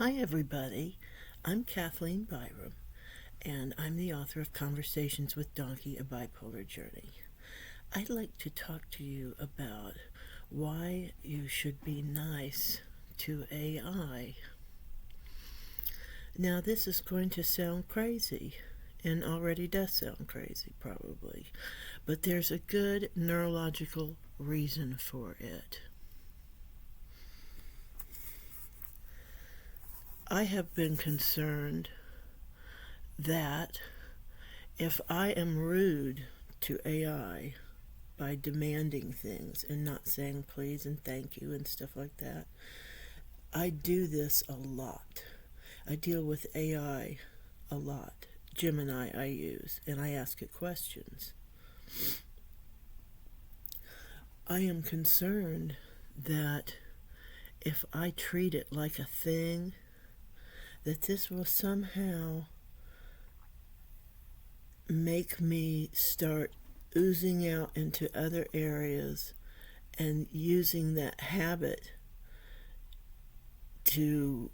Hi, everybody. I'm Kathleen Byram, and I'm the author of Conversations with Donkey, a Bipolar Journey. I'd like to talk to you about why you should be nice to AI. Now, this is going to sound crazy, and already does sound crazy, probably, but there's a good neurological reason for it. I have been concerned that if I am rude to AI by demanding things and not saying please and thank you and stuff like that, I do this a lot. I deal with AI a lot. Gemini I use, and I ask it questions. I am concerned that if I treat it like a thing, that this will somehow make me start oozing out into other areas and using that habit to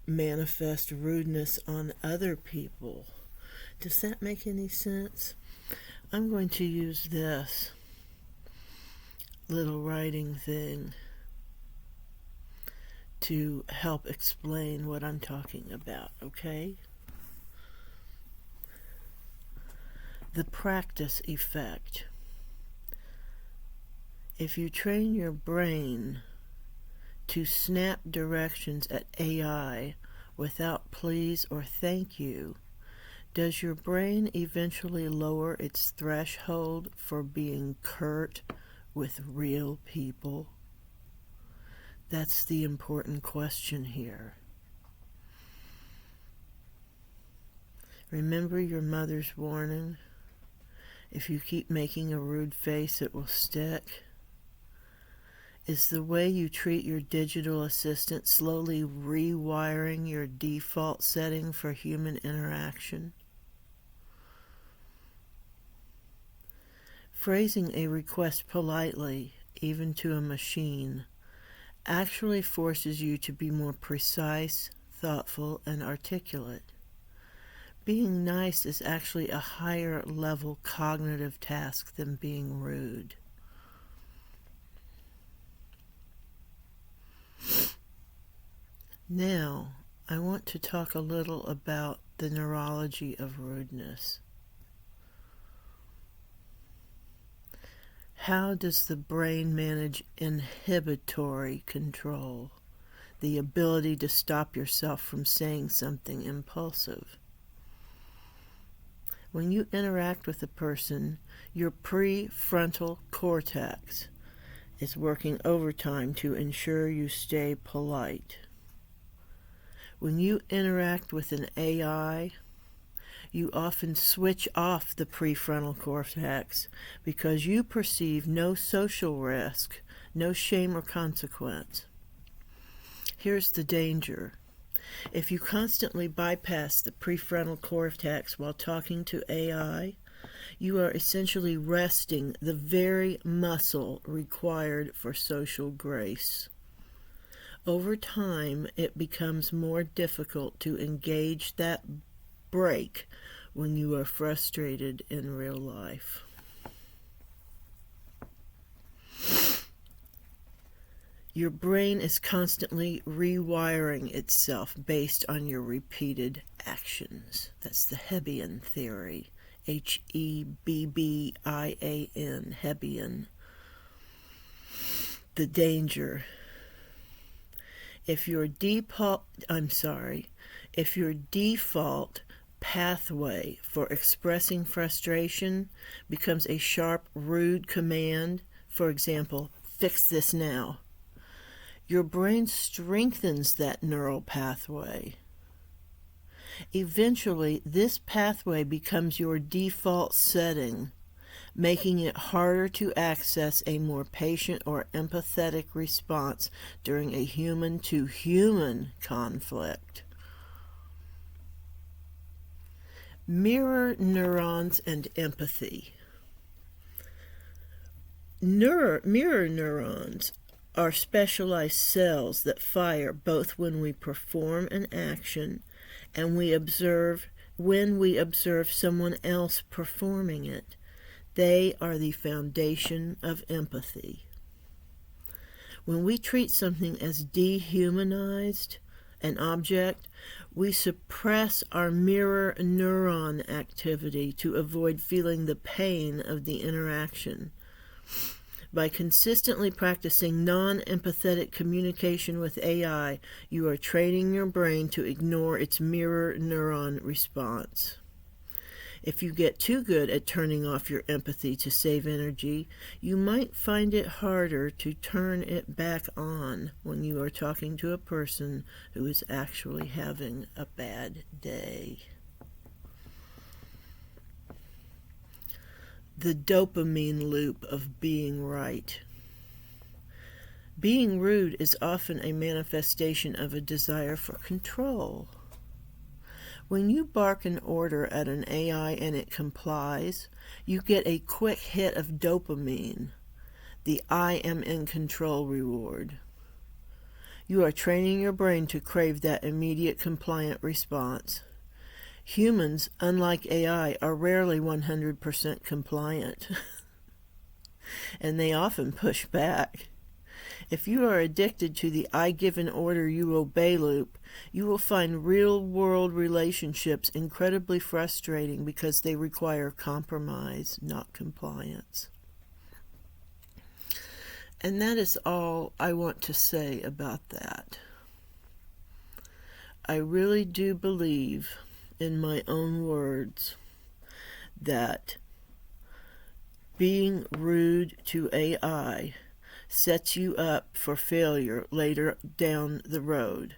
manifest rudeness on other people. Does that make any sense? I'm going to use this little writing thing to help explain what I'm talking about, okay? The practice effect. If you train your brain to snap directions at AI without please or thank you, does your brain eventually lower its threshold for being curt with real people? That's the important question here. Remember your mother's warning? If you keep making a rude face, it will stick. Is the way you treat your digital assistant slowly rewiring your default setting for human interaction? Phrasing a request politely, even to a machine, actually forces you to be more precise, thoughtful, and articulate. Being nice is actually a higher level cognitive task than being rude. Now, I want to talk a little about the neurology of rudeness. How does the brain manage inhibitory control, the ability to stop yourself from saying something impulsive? When you interact with a person, your prefrontal cortex is working overtime to ensure you stay polite. When you interact with an AI, you often switch off the prefrontal cortex because you perceive no social risk, no shame or consequence. Here's the danger. If you constantly bypass the prefrontal cortex while talking to AI, you are essentially resting the very muscle required for social grace. Over time, it becomes more difficult to engage that break when you are frustrated in real life. Your brain is constantly rewiring itself based on your repeated actions. That's the Hebbian theory. Hebbian, Hebbian. The danger. If your default pathway for expressing frustration becomes a sharp, rude command, for example, fix this now, your brain strengthens that neural pathway. Eventually, this pathway becomes your default setting, making it harder to access a more patient or empathetic response during a human-to-human conflict. Mirror neurons and empathy. Mirror neurons are specialized cells that fire both when we perform an action and when we observe someone else performing it. They are the foundation of empathy. When we treat something as dehumanized, an object, we suppress our mirror neuron activity to avoid feeling the pain of the interaction. By consistently practicing non-empathetic communication with AI, you are training your brain to ignore its mirror neuron response. If you get too good at turning off your empathy to save energy, you might find it harder to turn it back on when you are talking to a person who is actually having a bad day. The dopamine loop of being right. Being rude is often a manifestation of a desire for control. When you bark an order at an AI and it complies, you get a quick hit of dopamine, the I am in control reward. You are training your brain to crave that immediate compliant response. Humans, unlike AI, are rarely 100% compliant, and they often push back. If you are addicted to the I give an order, you obey loop, you will find real-world relationships incredibly frustrating because they require compromise, not compliance. And that is all I want to say about that. I really do believe, in my own words, that being rude to AI sets you up for failure later down the road.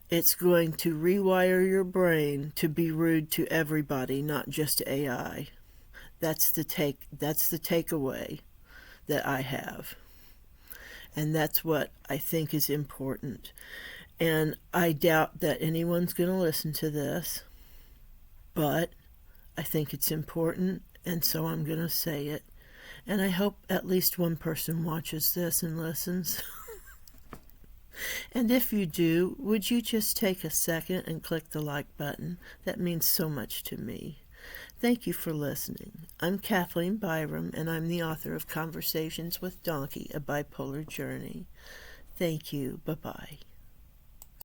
It's going to rewire your brain to be rude to everybody, not just AI. That's the takeaway that I have. And that's what I think is important. And I doubt that anyone's going to listen to this, but I think it's important, and so I'm going to say it. And I hope at least one person watches this and listens. And if you do, would you just take a second and click the like button? That means so much to me. Thank you for listening. I'm Kathleen Byram, and I'm the author of Conversations with Donkey, A Bipolar Journey. Thank you. Bye-bye.